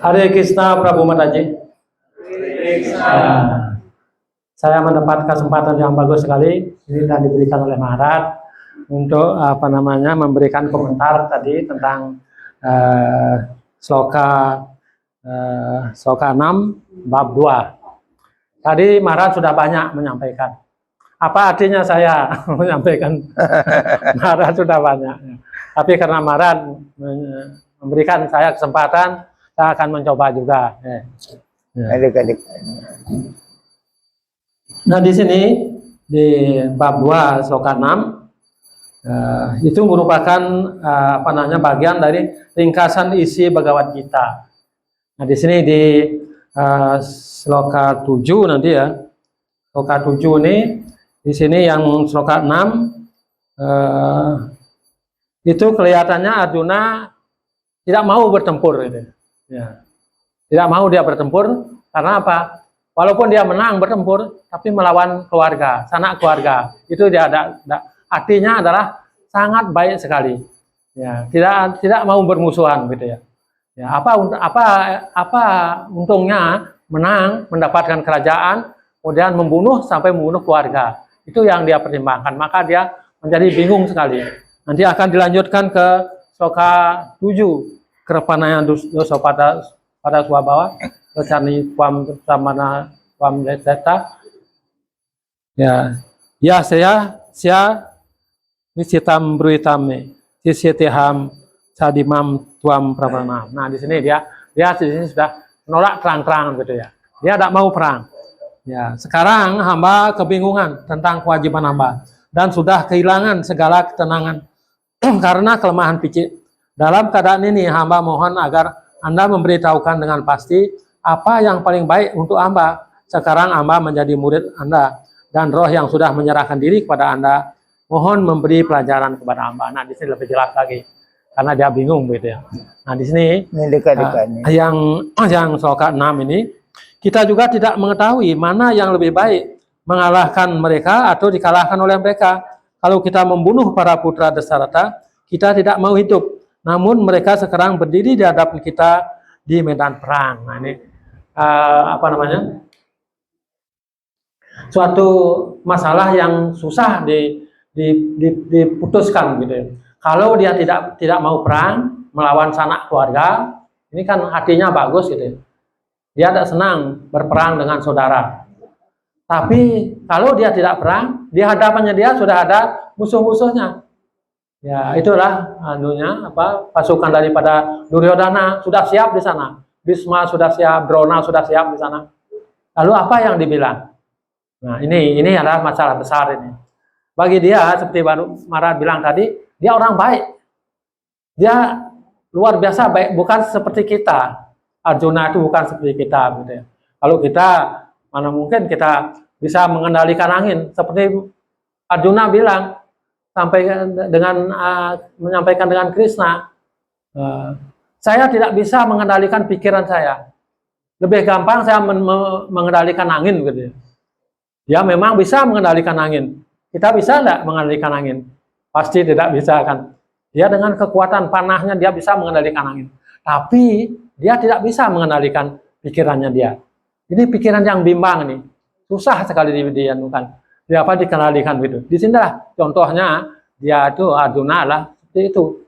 Hare Krishna Prabu Mataji. Saya mendapat kesempatan yang bagus sekali ini dan diberikan oleh Maharaj untuk memberikan komentar tadi tentang sloka 6 bab 2. Tadi Maharaj sudah banyak menyampaikan. Apa artinya saya menyampaikan? Maharaj sudah banyak. Tapi karena Maharaj memberikan saya kesempatan, saya akan mencoba juga. Nah, di sini di bab 2 sloka 6 itu merupakan bagian dari ringkasan isi Bhagavad Gita. Nah, di sini di sloka 7 nanti ya. Sloka 7 ini di sini yang sloka 6 itu kelihatannya Arjuna tidak mau bertempur gitu. Ya. Tidak mau dia bertempur karena apa? Walaupun dia menang bertempur, tapi melawan keluarga, sanak keluarga, itu dia artinya adalah sangat baik sekali. Ya, tidak mau bermusuhan gitu ya. Ya, apa untungnya menang, mendapatkan kerajaan, kemudian sampai membunuh keluarga. Itu yang dia pertimbangkan. Maka dia menjadi bingung sekali. Nanti akan dilanjutkan ke sloka 7, kerepanaya dosa pada swabhawa. Recani kwam samana kwam leceta ya saya nisitam bruitame sisyateham sadimam tuam pravana. Nah, di sini dia di sini sudah menolak terang-terangan gitu ya. Dia tidak mau perang. Ya, sekarang hamba kebingungan tentang kewajiban hamba dan sudah kehilangan segala ketenangan karena kelemahan fisik. Dalam keadaan ini hamba mohon agar Anda memberitahukan dengan pasti apa yang paling baik untuk hamba. Sekarang hamba menjadi murid Anda dan roh yang sudah menyerahkan diri kepada Anda mohon memberi pelajaran kepada hamba. Nah, di sini lebih jelas lagi karena dia bingung gitu ya. Nah, di sini yang sloka 6 ini kita juga tidak mengetahui mana yang lebih baik, mengalahkan mereka atau dikalahkan oleh mereka. Kalau kita membunuh para putra Dasarata, kita tidak mau hidup. Namun mereka sekarang berdiri di hadapan kita di medan perang. Nah, ini suatu masalah yang susah diputuskan gitu ya. Kalau dia tidak mau perang melawan sanak keluarga, ini kan hatinya bagus gitu ya. Dia tidak senang berperang dengan saudara. Tapi kalau dia tidak perang, di hadapannya dia sudah ada musuh-musuhnya. Ya, itulah pasukan daripada Duryodhana sudah siap di sana. Bhisma sudah siap, Drona sudah siap di sana. Lalu apa yang dibilang? Nah, ini adalah masalah besar ini. Bagi dia, seperti Maharaj bilang tadi, dia orang baik. Dia luar biasa baik, bukan seperti kita. Arjuna itu bukan seperti kita. Gitu ya. Kalau kita, mana mungkin kita bisa mengendalikan angin. Seperti Arjuna bilang, menyampaikan dengan Krishna, saya tidak bisa mengendalikan pikiran saya. Lebih gampang saya mengendalikan angin gitu ya. Dia memang bisa mengendalikan angin. Kita bisa enggak mengendalikan angin? Pasti tidak bisa kan. Dia dengan kekuatan panahnya dia bisa mengendalikan angin. Tapi dia tidak bisa mengendalikan pikirannya dia. Ini pikiran yang bimbang nih. Susah sekali dianukan. Dia dikendalikan gitu. Di sinilah contohnya dia itu Arjuna lah seperti itu.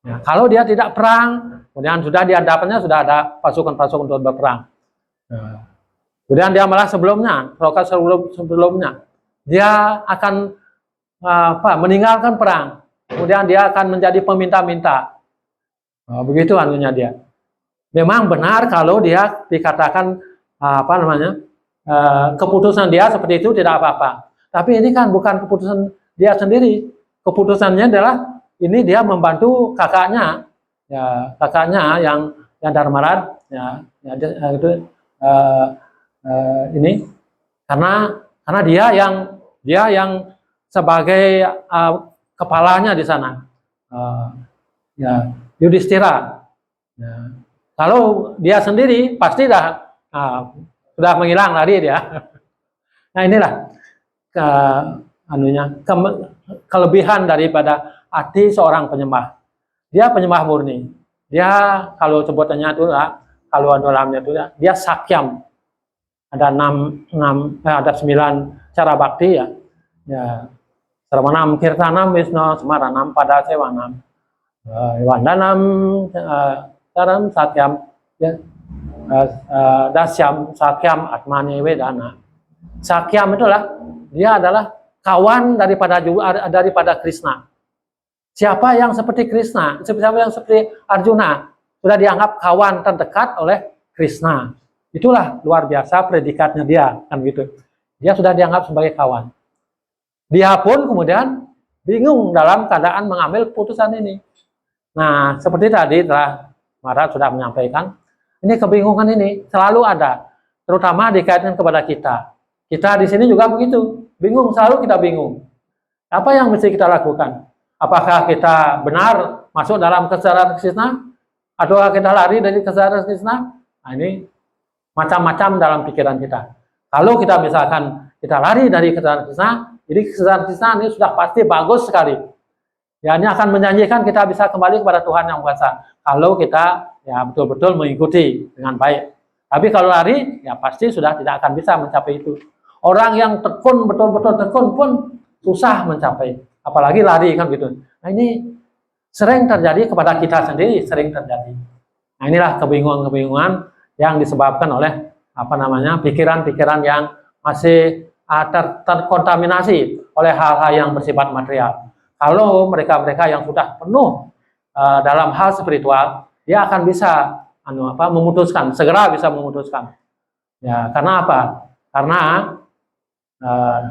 Ya, kalau dia tidak perang, kemudian sudah di hadapannya sudah ada pasukan-pasukan untuk berperang. Nah, kemudian dia malah sebelumnya dia akan meninggalkan perang. Kemudian dia akan menjadi peminta-minta. Begitu anunya dia. Memang benar kalau dia dikatakan keputusan dia seperti itu tidak apa-apa. Tapi ini kan bukan keputusan dia sendiri. Keputusannya adalah ini dia membantu kakaknya, ya kakaknya yang Dharmarad, ini karena dia yang sebagai kepalanya di sana, Yudhistira. Ya. Kalau dia sendiri pasti sudah menghilang lari dia. Nah, inilah kelebihan daripada hati seorang penyembah. Dia penyembah murni. dia kalau sebutannya itu ya, kalau dalamnya itu ya, dia sakyam. Ada ada 9 cara bakti ya. Ya, Sarvanam Kirtanam Wisnu Smaranam Pada Sewanam Wandanam Saram Sakyam ya, Dasyam Sakyam Atmani Wedana. Sakyam itulah dia adalah kawan daripada Krishna. Siapa yang seperti Krishna, siapa yang seperti Arjuna, sudah dianggap kawan terdekat oleh Krishna. Itulah luar biasa predikatnya dia, kan gitu. Dia sudah dianggap sebagai kawan. Dia pun kemudian bingung dalam keadaan mengambil keputusan ini. Nah, seperti tadi telah Maharaj sudah menyampaikan, ini kebingungan ini selalu ada, terutama dikaitkan kepada kita. Kita di sini juga begitu, bingung, selalu kita bingung. Apa yang mesti kita lakukan? Apakah kita benar masuk dalam kesadaran Krishna? Atau kita lari dari kesadaran Krishna? Nah, ini macam-macam dalam pikiran kita. Kalau kita misalkan kita lari dari kesadaran Krishna, jadi kesadaran Krishna ini sudah pasti bagus sekali. Ya, ini akan menjanjikan kita bisa kembali kepada Tuhan Yang Maha Esa. Kalau kita ya betul-betul mengikuti dengan baik. Tapi kalau lari, ya pasti sudah tidak akan bisa mencapai itu. Orang yang tekun, betul-betul tekun pun susah mencapai. Apalagi lari kan gitu. Nah, ini sering terjadi kepada kita sendiri, sering terjadi. Nah, inilah kebingungan-kebingungan yang disebabkan oleh pikiran-pikiran yang masih terkontaminasi oleh hal-hal yang bersifat material. Kalau mereka-mereka yang sudah penuh dalam hal spiritual, dia akan bisa memutuskan, segera bisa memutuskan. Ya, karena apa? Karena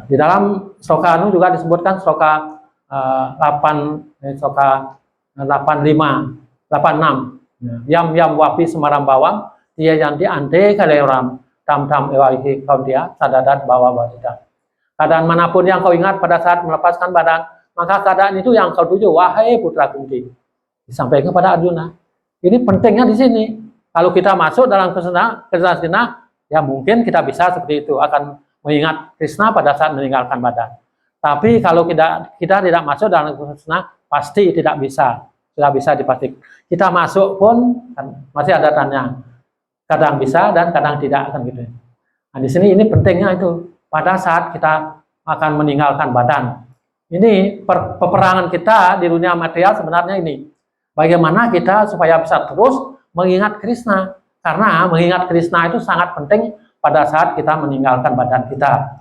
di dalam sloka juga disebutkan sloka 86 yam wapi semaram bawang dia yanti ante kaleram tam ewa iki kaudia sadadat bawa badita. Keadaan manapun yang kau ingat pada saat melepaskan badan, maka keadaan itu yang kau tuju, wahai putra Kunti. Disampaikan kepada Arjuna. Ini pentingnya di sini. Kalau kita masuk dalam kesadaran Krishna, ya mungkin kita bisa seperti itu, akan mengingat Krishna pada saat meninggalkan badan. Tapi kalau kita tidak masuk dalam Krishna, pasti tidak bisa. Tidak bisa dipastikan. Kita masuk pun kan, masih ada tanya. Kadang bisa dan kadang tidak, kan gitu. Nah, di sini ini pentingnya itu. Pada saat kita akan meninggalkan badan. Ini peperangan kita di dunia material sebenarnya ini. Bagaimana kita supaya bisa terus mengingat Krishna. Karena mengingat Krishna itu sangat penting pada saat kita meninggalkan badan kita.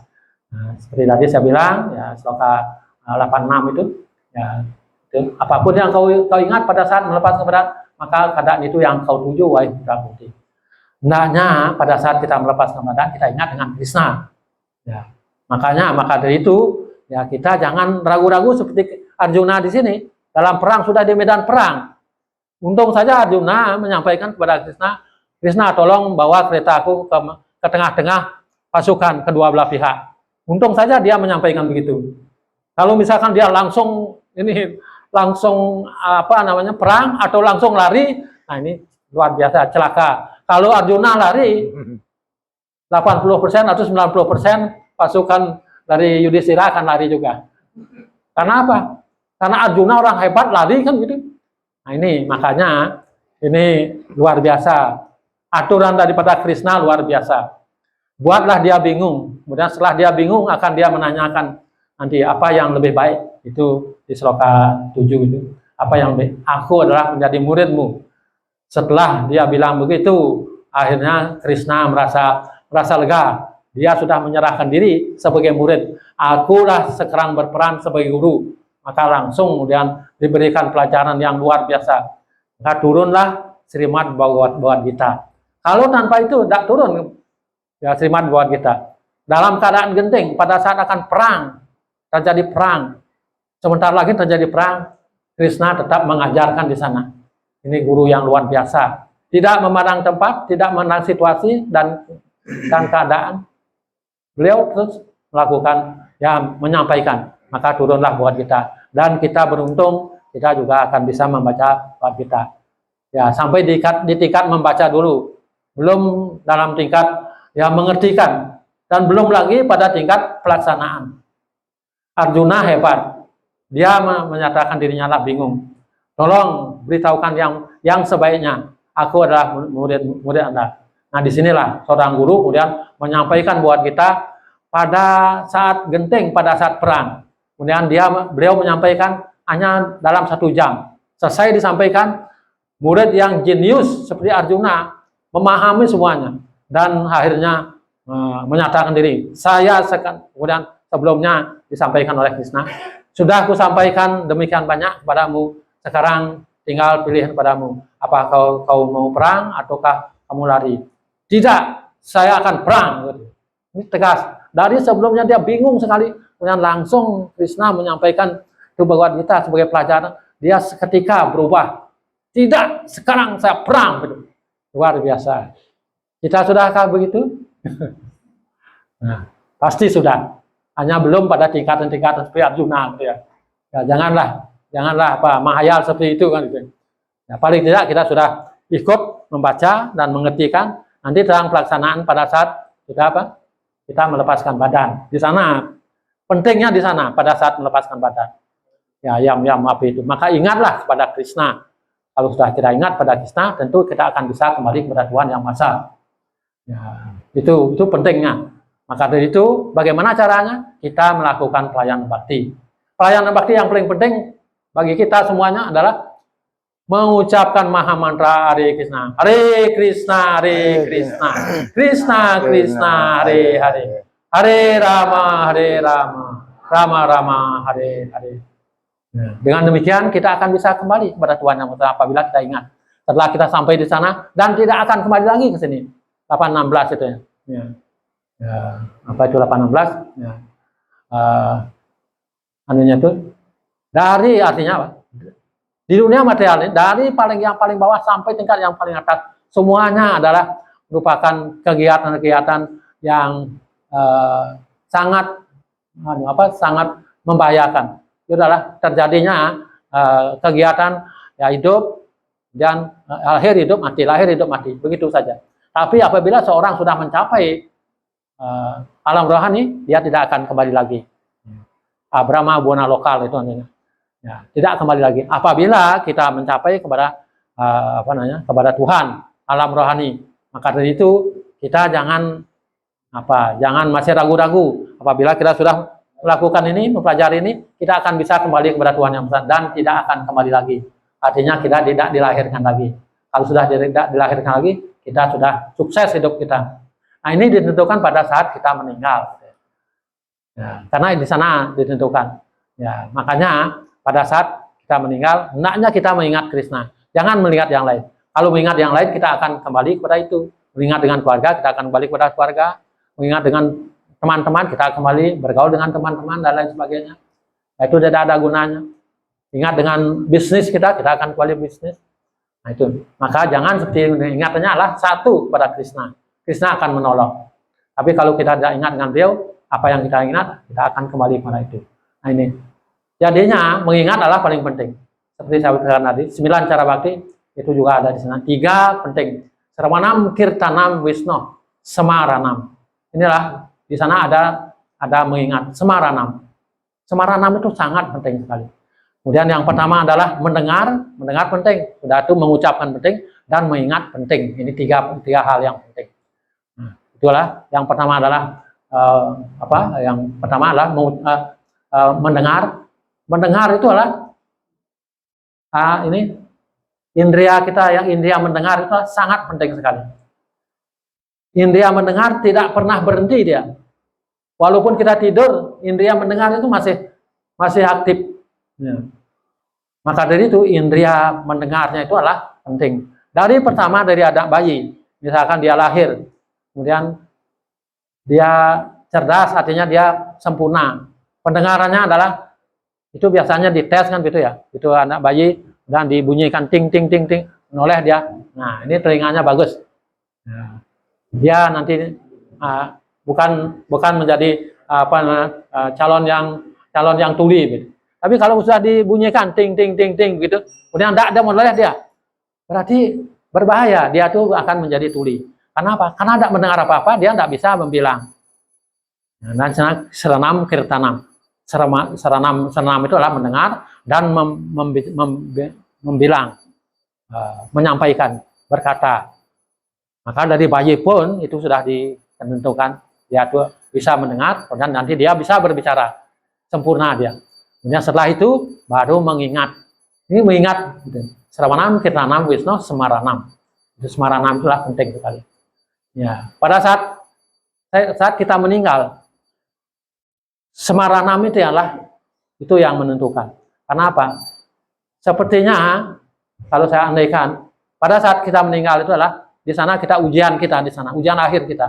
Nah, seperti tadi saya bilang, ya sloka 86 itu, ya itu, apapun yang kau ingat pada saat melepas badan, maka keadaan itu yang kau tuju, wahai putra Kunti. Hendaknya pada saat kita melepaskan badan, kita ingat dengan Krishna. Ya, maka dari itu, ya kita jangan ragu-ragu seperti Arjuna di sini. Dalam perang sudah di medan perang. Untung saja Arjuna menyampaikan kepada Krishna, Krishna tolong bawa keretaku ke tengah-tengah pasukan kedua belah pihak. Untung saja dia menyampaikan begitu. Kalau misalkan dia langsung perang atau langsung lari, nah ini luar biasa celaka. Kalau Arjuna lari 80% atau 90% pasukan dari Yudhishthira akan lari juga. Karena apa? Karena Arjuna orang hebat lari kan gitu. Nah ini makanya ini luar biasa. Aturan daripada Krishna luar biasa. Buatlah dia bingung. Kemudian setelah dia bingung akan dia menanyakan nanti apa yang lebih baik. Itu di sloka 7 itu. Apa yang lebih? Aku adalah menjadi muridmu. Setelah dia bilang begitu, akhirnya Krishna merasa lega. Dia sudah menyerahkan diri sebagai murid. Akulah sekarang berperan sebagai guru. Maka langsung kemudian diberikan pelajaran yang luar biasa. Maka turunlah Srimad Bhagavad Gita. Kalau tanpa itu tidak turun ya Srimad Bhagavad Gita. Dalam keadaan genting pada saat akan perang, terjadi perang. Sebentar lagi terjadi perang, Krishna tetap mengajarkan di sana. Ini guru yang luar biasa. Tidak memandang tempat, tidak memandang situasi dan keadaan. Beliau terus melakukan, ya menyampaikan. Maka turunlah Bhagavad Gita. Dan kita beruntung, kita juga akan bisa membaca Bhagavad Gita. Ya, sampai di tingkat membaca dulu. Belum dalam tingkat ya mengertikan. Dan belum lagi pada tingkat pelaksanaan. Arjuna hebat. Dia menyatakan dirinya lah bingung. Tolong beritahukan yang sebaiknya. Aku adalah murid Anda. Nah, disinilah seorang guru kemudian menyampaikan buat kita pada saat genting, pada saat perang. Kemudian beliau menyampaikan hanya dalam 1 jam. Selesai disampaikan, murid yang jenius seperti Arjuna memahami semuanya dan akhirnya menyatakan diri. Kemudian sebelumnya disampaikan oleh Krishna, sudah aku sampaikan demikian banyak kepadamu, sekarang tinggal pilihan padamu. Apa kau mau perang ataukah kamu lari? Tidak, saya akan perang. Ini tegas. Dari sebelumnya dia bingung sekali, kemudian langsung Krishna menyampaikan itu Bhagavad Gita sebagai pelajaran. Dia seketika berubah. Tidak, sekarang saya perang. Luar biasa. Kita sudahkah begitu? Nah, pasti sudah. Hanya belum pada tingkatan-tingkatan seperti Arjuna. Gitu ya. Ya, janganlah apa mahayal seperti itu kan. Gitu. Ya, paling tidak kita sudah ikut membaca dan mengertikan. Nanti dalam pelaksanaan pada saat kita melepaskan badan. Di sana pentingnya di sana pada saat melepaskan badan. Ya, apa itu. Maka ingatlah kepada Krishna. Kalau sudah kita ingat pada Krishna, tentu kita akan bisa kembali kepada Tuhan Yang Maha Esa. Ya, itu pentingnya. Maka dari itu, bagaimana caranya? Kita melakukan pelayanan bakti. Pelayanan bakti yang paling penting bagi kita semuanya adalah mengucapkan maha mantra Hare Krishna, Hare Krishna, Hare Krishna, Krishna Krishna, Hare Hare, Hare Rama, Hare Rama, Rama Rama, Hare Hare. Nah, dengan demikian kita akan bisa kembali kepada Tuhan Yang Maha Esa apabila kita ingat. Setelah kita sampai di sana dan tidak akan kembali lagi ke sini. 816 itu ya. Ya. Apa itu 816? Ya. Anunya itu dari artinya apa? Di dunia material ini, dari yang paling bawah sampai tingkat yang paling atas, semuanya adalah merupakan kegiatan-kegiatan yang sangat membahayakan. Itu adalah terjadinya kegiatan ya hidup dan lahir hidup mati, begitu saja. Tapi apabila seorang sudah mencapai alam rohani, dia tidak akan kembali lagi. Brahma buana lokal itu artinya. Ya, tidak kembali lagi. Apabila kita mencapai kepada kepada Tuhan, alam rohani, maka dari itu kita jangan masih ragu-ragu. Apabila kita sudah melakukan ini, mempelajari ini, kita akan bisa kembali kepada Tuhan Yang Maha Esa dan tidak akan kembali lagi. Artinya kita tidak dilahirkan lagi. Kalau sudah tidak dilahirkan lagi, kita sudah sukses hidup kita. Nah, ini ditentukan pada saat kita meninggal. Ya, karena di sana ditentukan. Ya, makanya pada saat kita meninggal, hendaknya kita mengingat Krishna. Jangan melihat yang lain. Kalau mengingat yang lain, kita akan kembali kepada itu. Mengingat dengan keluarga, kita akan kembali kepada keluarga. Mengingat dengan teman-teman, kita kembali bergaul dengan teman-teman dan lain sebagainya. Itu tidak ada gunanya. Ingat dengan bisnis kita akan kembali bisnis. Nah itu. Maka jangan seperti ingatannya adalah satu kepada Krishna. Krishna akan menolong. Tapi kalau kita tidak ingat dengan beliau, apa yang kita ingat, kita akan kembali kepada itu. Nah ini. Jadinya mengingat adalah paling penting. Seperti saya katakan tadi, 9 cara bakti itu juga ada di sana. 3 penting. Sravanam, Kirtanam, Wisnu, Semaranam. Inilah di sana ada mengingat Semaranam. Semaranam itu sangat penting sekali. Kemudian yang pertama adalah mendengar penting. Sudah itu mengucapkan penting dan mengingat penting. Ini tiga hal yang penting. Nah, itulah yang pertama adalah Yang pertama adalah mendengar. Mendengar itu adalah ini indria kita yang indria mendengar itu sangat penting sekali. Indria mendengar tidak pernah berhenti dia. Walaupun kita tidur, indria mendengar itu masih aktif. Ya. Maka dari itu indria mendengarnya itu adalah penting. Dari pertama dari anak bayi, misalkan dia lahir, kemudian dia cerdas, artinya dia sempurna. Pendengarannya adalah itu biasanya dites kan gitu ya. Itu anak bayi dan dibunyikan ting ting ting ting, menoleh dia. Nah, ini telinganya bagus. Nah, dia nanti bukan menjadi calon yang tuli gitu. Tapi kalau sudah dibunyikan ting ting ting ting gitu, kemudian tidak ada menoleh dia, berarti berbahaya. Dia tuh akan menjadi tuli. Karena apa? Karena tidak mendengar apa-apa, dia tidak bisa membilang. Nah, dan serenam kirtanam. Serenam itu adalah mendengar dan membilang. menyampaikan, berkata. Maka dari bayi pun itu sudah ditentukan, dia tuh bisa mendengar, dan nanti dia bisa berbicara sempurna dia. Kemudian setelah itu baru mengingat. Ini mengingat Sravanam, Kirtanam, Wisnu, Semaranam. Itu Semaranam itulah penting sekali. Ya, pada saat kita meninggal, Semaranam itu adalah itu yang menentukan. Kenapa? Sepertinya kalau saya andaikan pada saat kita meninggal itu adalah di sana kita ujian kita di sana, ujian akhir kita.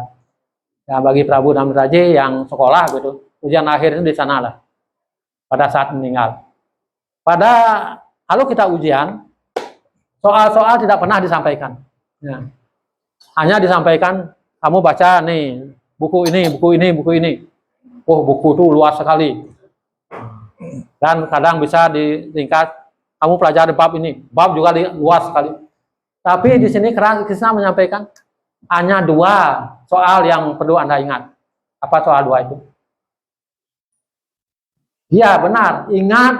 Ya, bagi Prabu dan Raji yang sekolah gitu, ujian akhir itu di sana lah. Pada saat meninggal. Kalau kita ujian, soal-soal tidak pernah disampaikan. Ya. Hanya disampaikan, kamu baca nih buku ini, buku ini, buku ini. Oh, buku itu luas sekali. Dan kadang bisa ditingkat, kamu pelajari bab ini, bab juga luas sekali. Tapi di sini Krishna menyampaikan hanya 2 soal yang perlu Anda ingat. Apa soal 2 itu? Iya, benar. Ingat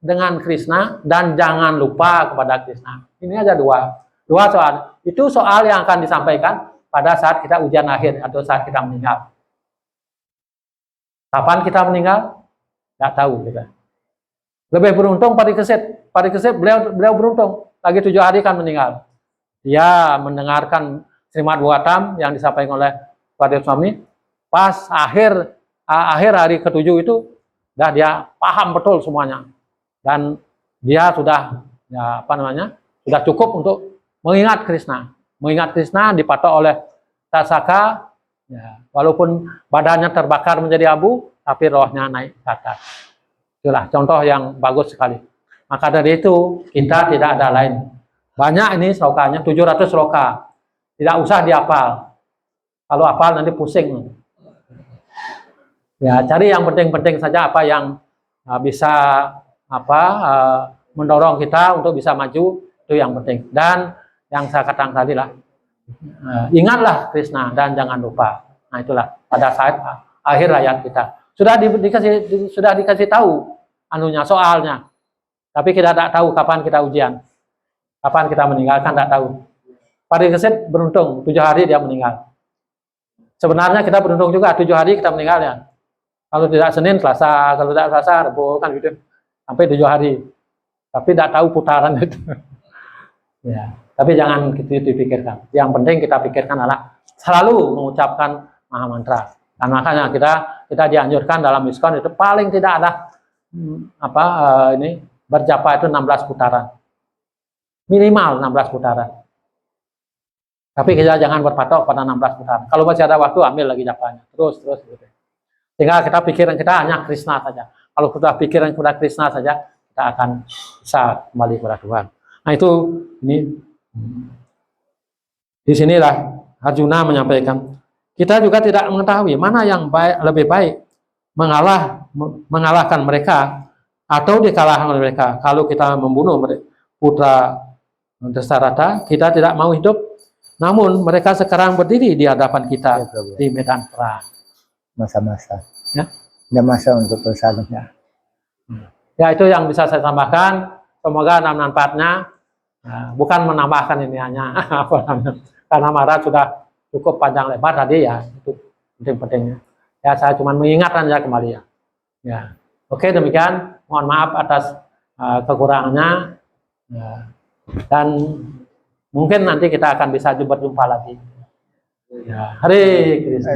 dengan Krishna dan jangan lupa kepada Krishna. Ini aja 2 soal. Itu soal yang akan disampaikan pada saat kita ujian akhir atau saat kita meninggal. Kapan kita meninggal? Nggak tahu kita. Lebih beruntung Parikesit. Beliau beruntung. Lagi 7 hari kan meninggal. Dia mendengarkan Srimad Bhagavatam yang disampaikan oleh Pradeep Swami. Pas akhir hari ke-7 itu, dia paham betul semuanya. Dan dia sudah sudah cukup untuk mengingat Krishna. Mengingat Krishna dipatok oleh Tasaka, ya, walaupun badannya terbakar menjadi abu, tapi rohnya naik ke atas. Itulah contoh yang bagus sekali. Maka dari itu kita tidak ada lain. Banyak ini slokanya, 700 sloka. Tidak usah dihafal. Kalau hafal nanti pusing. Ya, cari yang penting-penting saja, apa yang bisa mendorong kita untuk bisa maju, itu yang penting. Dan yang saya katakan tadi lah, ingatlah Krishna dan jangan lupa. Nah, itulah pada saat akhir hayat kita. Sudah dikasih tahu anunya, soalnya. Tapi kita tidak tahu kapan kita ujian. Kapan kita meninggal, kan tidak tahu. Parikesit beruntung, 7 hari dia meninggal. Sebenarnya kita beruntung juga, 7 hari kita meninggal ya. Kalau tidak Senin, Selasa, kalau tidak Selasa, Rabu, kan gitu. Sampai 7 hari. Tapi tidak tahu putaran itu. Ya, tapi jangan gitu dipikirkan. Yang penting kita pikirkan adalah selalu mengucapkan Maha Mantra. Dan makanya kita dianjurkan dalam ISKCON itu paling tidak ada berjapa itu 16 putaran. Minimal 16 putaran. Tapi kita jangan berpatok pada 16 putaran. Kalau masih ada waktu, ambil lagi japanya. Terus gitu. Sehingga pikiran kita hanya Krishna saja. Kalau sudah pikiran kepada Krishna saja, kita akan bisa kembali kepada Tuhan. Nah, di sinilah Arjuna menyampaikan. Kita juga tidak mengetahui mana yang lebih baik, mengalahkan mereka atau dikalahkan oleh mereka. Kalau kita membunuh putra Dasarata, kita tidak mau hidup, namun mereka sekarang berdiri di hadapan kita di medan perang. Masa-masa. Ya? Ada masa untuk bersalingnya. Ya, itu yang bisa saya tambahkan. Semoga ada manfaatnya. Bukan menambahkan ini hanya karena Maharaj sudah cukup panjang lebar tadi ya, itu penting-pentingnya. Ya, saya cuma mengingatkan ya kembali ya. Ya, oke, demikian. Mohon maaf atas kekurangannya. Ya. Dan mungkin nanti kita akan bisa berjumpa lagi. Ya, Hare Krishna.